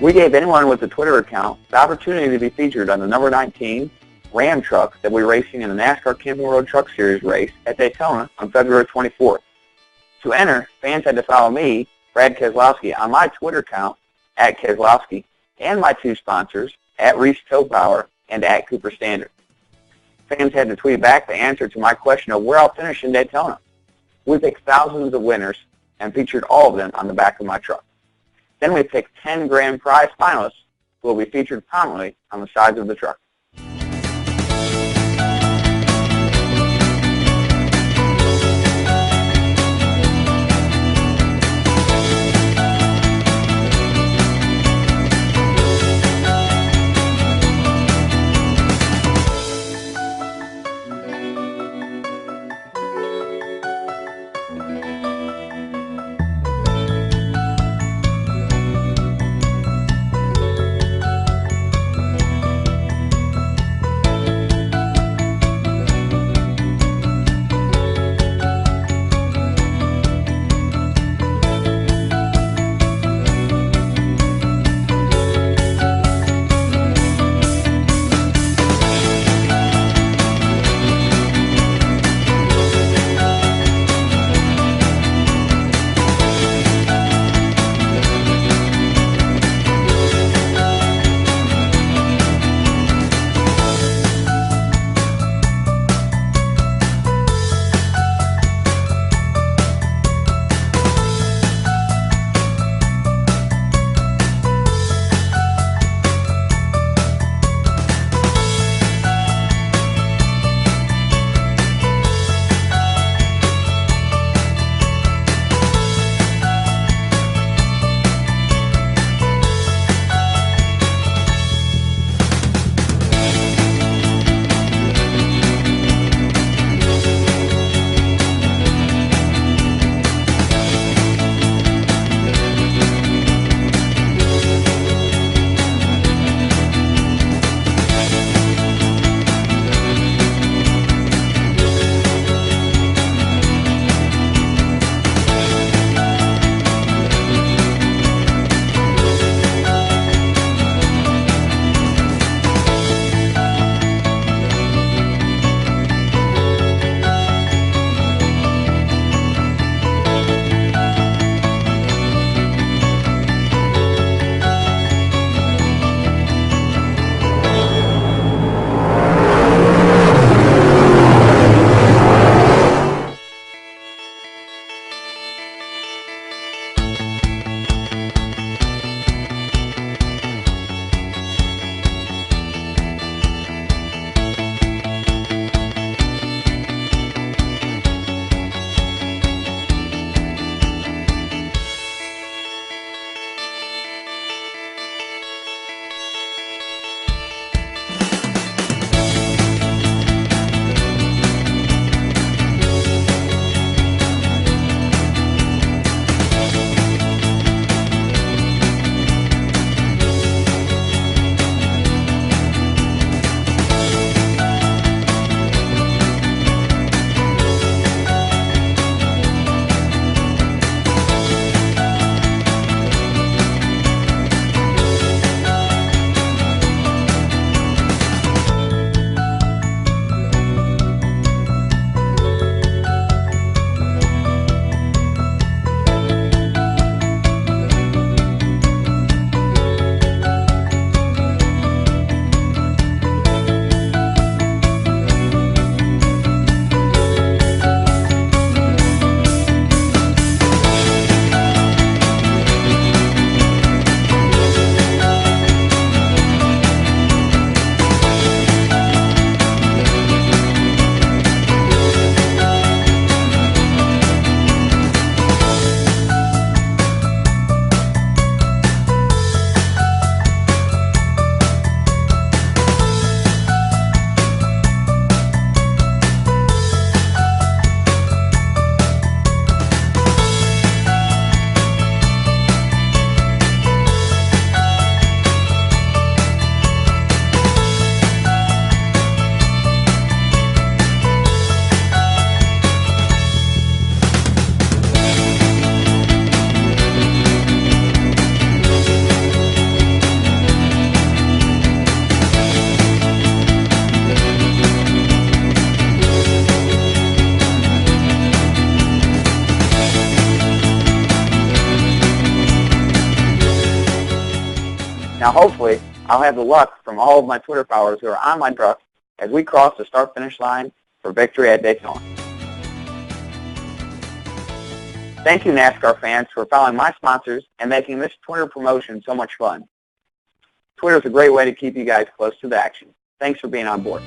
We gave anyone with a Twitter account the opportunity to be featured on the number 19 Ram truck that we're racing in the NASCAR Camping World Truck Series race at Daytona on February 24th. To enter, fans had to follow me, Brad Keselowski, on my Twitter account, @Keselowski, and my two sponsors, @Reese Tow Power and @Cooper Standard. Fans had to tweet back the answer to my question of where I'll finish in Daytona. We picked thousands of winners and featured all of them on the back of my truck. Then we picked 10 grand prize finalists who will be featured prominently on the sides of the truck. Now hopefully, I'll have the luck from all of my Twitter followers who are on my truck as we cross the start-finish line for victory at Daytona. Thank you, NASCAR fans, for following my sponsors and making this Twitter promotion so much fun. Twitter is a great way to keep you guys close to the action. Thanks for being on board.